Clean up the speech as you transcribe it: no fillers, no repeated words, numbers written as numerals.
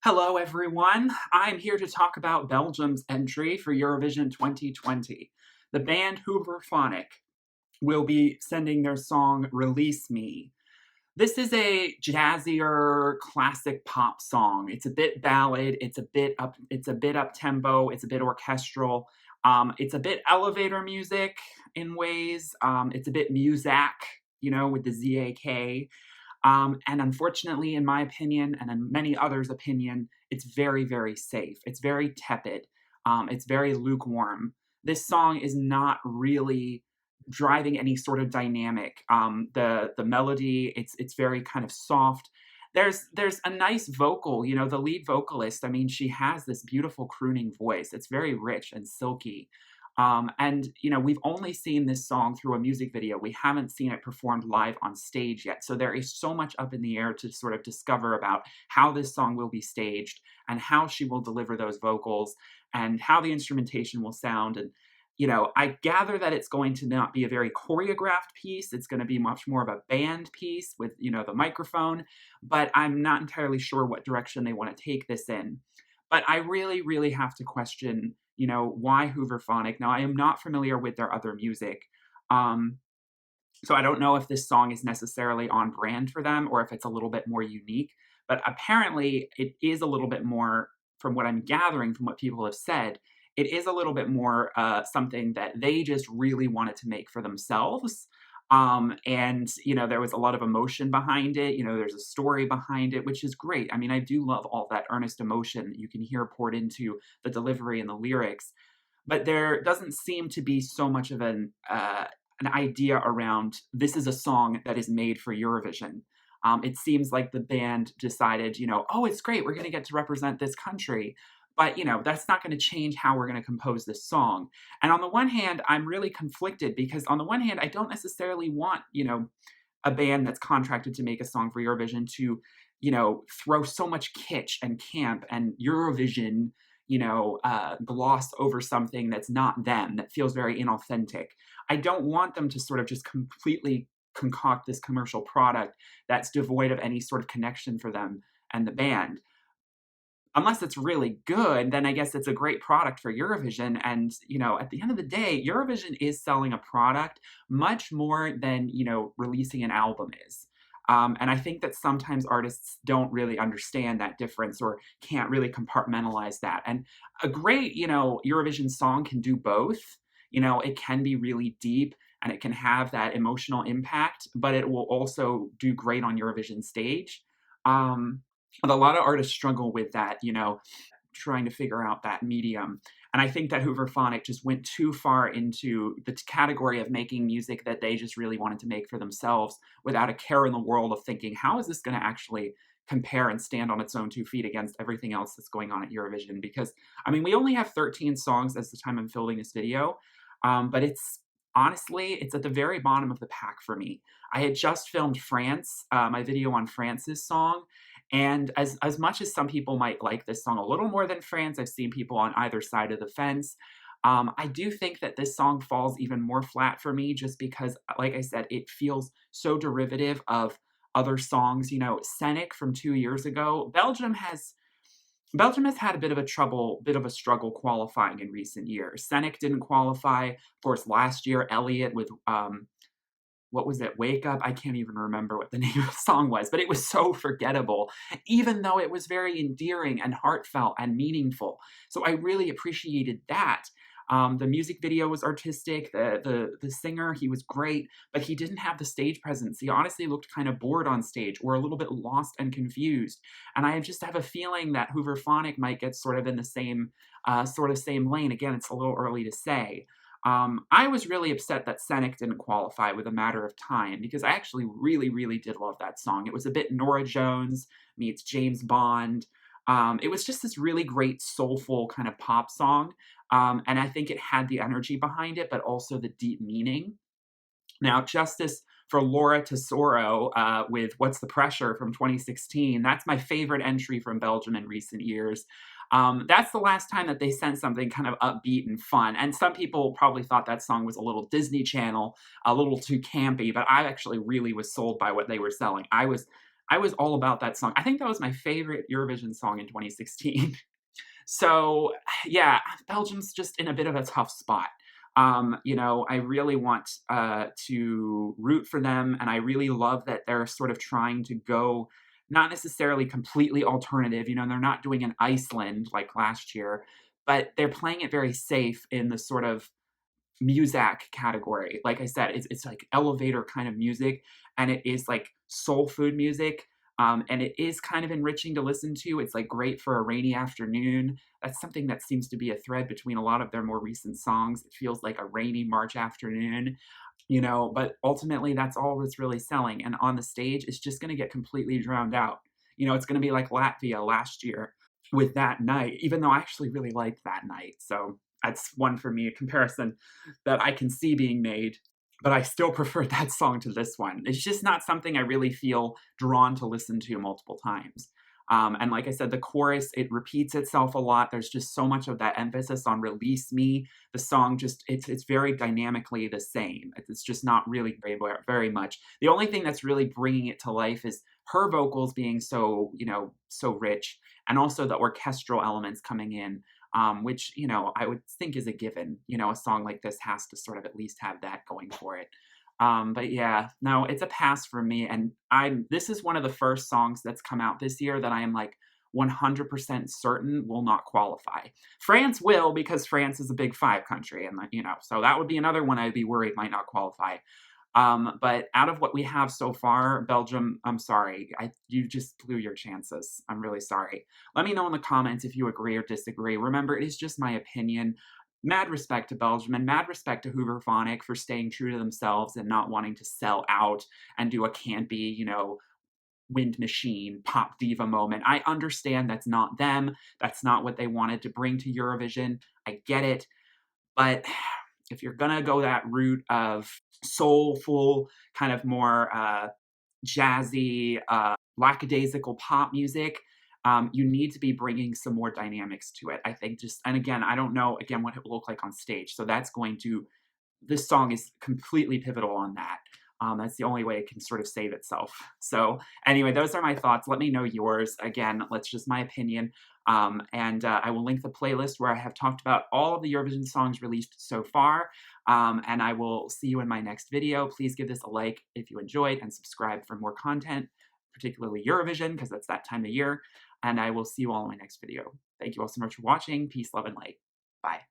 Hello, everyone. I'm here to talk about Belgium's entry for Eurovision 2020. The band Hooverphonic will be sending their song Release Me. This is a jazzier classic pop song. It's a bit ballad, it's a bit up tempo, it's a bit orchestral. It's a bit elevator music in ways. It's a bit Muzak, with the ZAK. And unfortunately, in my opinion, and in many others' opinion, it's very, very safe. It's very tepid. It's very lukewarm. This song is not really driving any sort of dynamic. The melody, it's very kind of soft. There's a nice vocal, the lead vocalist. I mean, she has this beautiful crooning voice. It's very rich and silky. And we've only seen this song through a music video. We haven't seen it performed live on stage yet. So there is so much up in the air to sort of discover about how this song will be staged and how she will deliver those vocals and how the instrumentation will sound. And I gather that it's going to not be a very choreographed piece. It's going to be much more of a band piece with, the microphone. But I'm not entirely sure what direction they want to take this in. But I really, really have to question why Hooverphonic? Now, I am not familiar with their other music. Um, so I don't know if this song is necessarily on brand for them or if it's a little bit more unique. But apparently, it is a little bit more, from what I'm gathering from what people have said, it is a little bit more something that they just really wanted to make for themselves. And there was a lot of emotion behind it. There's a story behind it, which is great. I mean, I do love all that earnest emotion that you can hear poured into the delivery and the lyrics. But there doesn't seem to be so much of an idea around this is a song that is made for Eurovision. It seems like the band decided, oh, it's great. We're going to get to represent this country. But, that's not going to change how we're going to compose this song. And on the one hand, I'm really conflicted because on the one hand, I don't necessarily want, a band that's contracted to make a song for Eurovision to, throw so much kitsch and camp and Eurovision, gloss over something that's not them, that feels very inauthentic. I don't want them to sort of just completely concoct this commercial product that's devoid of any sort of connection for them and the band. Unless it's really good, then I guess it's a great product for Eurovision. And, at the end of the day, Eurovision is selling a product much more than, releasing an album is. And I think that sometimes artists don't really understand that difference or can't really compartmentalize that. And a great, Eurovision song can do both. It can be really deep and it can have that emotional impact, but it will also do great on Eurovision stage. But a lot of artists struggle with that, trying to figure out that medium. And I think that Hooverphonic just went too far into the category of making music that they just really wanted to make for themselves without a care in the world of thinking, how is this going to actually compare and stand on its own 2 feet against everything else that's going on at Eurovision? Because, I mean, we only have 13 songs as the time I'm filming this video, but honestly, it's at the very bottom of the pack for me. I had just filmed France, my video on France's song, and as much as some people might like this song a little more than France, I've seen people on either side of the fence. I do think that this song falls even more flat for me just because, like I said, it feels so derivative of other songs. Scenic from 2 years ago. Belgium has had a bit of a struggle qualifying in recent years. Scenic didn't qualify. Of course, last year, Elliot with what was it? Wake Up? I can't even remember what the name of the song was, but it was so forgettable, even though it was very endearing and heartfelt and meaningful. So I really appreciated that. The music video was artistic. The singer, he was great, but he didn't have the stage presence. He honestly looked kind of bored on stage or a little bit lost and confused. And I just have a feeling that Hooverphonic might get sort of in the same lane. Again, it's a little early to say. I was really upset that Scenic didn't qualify with A Matter of Time because I actually really, really did love that song. It was a bit Norah Jones meets James Bond. It was just this really great soulful kind of pop song. And I think it had the energy behind it, but also the deep meaning. Now, Justice for Laura Tesoro with What's the Pressure from 2016. That's my favorite entry from Belgium in recent years. That's the last time that they sent something kind of upbeat and fun. And some people probably thought that song was a little Disney Channel, a little too campy, but I actually really was sold by what they were selling. I I was all about that song. I think that was my favorite Eurovision song in 2016. So, yeah, Belgium's just in a bit of a tough spot. You know, I really want to root for them, and I really love that they're sort of trying to go not necessarily completely alternative. You know, they're not doing an Iceland like last year, but they're playing it very safe in the sort of Muzak category. Like I said, it's like elevator kind of music, and it is like soul food music. And it is kind of enriching to listen to. It's like great for a rainy afternoon. That's something that seems to be a thread between a lot of their more recent songs. It feels like a rainy March afternoon, you know, but ultimately that's all that's really selling. And on the stage, it's just going to get completely drowned out. You know, it's going to be like Latvia last year with That Night, even though I actually really liked That Night. So that's one for me, a comparison that I can see being made. But I still prefer that song to this one. It's just not something I really feel drawn to listen to multiple times. And like I said, the chorus, it repeats itself a lot. There's just so much of that emphasis on release me. The song just, it's very dynamically the same. It's just not really very much. The only thing that's really bringing it to life is her vocals being so, you know, so rich, and also the orchestral elements coming in, which, you know, I would think is a given. You know, a song like this has to sort of at least have that going for it. But yeah, no, it's a pass for me. And this is one of the first songs that's come out this year that I am like 100% certain will not qualify. France will, because France is a big five country, and you know, so that would be another one I'd be worried might not qualify. But out of what we have so far, Belgium, I'm sorry, you just blew your chances. I'm really sorry. Let me know in the comments if you agree or disagree. Remember, it is just my opinion. Mad respect to Belgium, and mad respect to Hooverphonic for staying true to themselves and not wanting to sell out and do a campy, you know, wind machine pop diva moment. I understand that's not them. That's not what they wanted to bring to Eurovision. I get it. But if you're gonna go that route of soulful, kind of more jazzy, lackadaisical pop music, you need to be bringing some more dynamics to it. I think just, and again, I don't know again what it will look like on stage. So that's going to, this song is completely pivotal on that. That's the only way it can sort of save itself. So anyway, those are my thoughts. Let me know yours. Again, that's just my opinion. And I will link the playlist where I have talked about all of the Eurovision songs released so far. And I will see you in my next video. Please give this a like if you enjoyed, and subscribe for more content, particularly Eurovision, because that's that time of year. And I will see you all in my next video. Thank you all so much for watching. Peace, love, and light. Bye.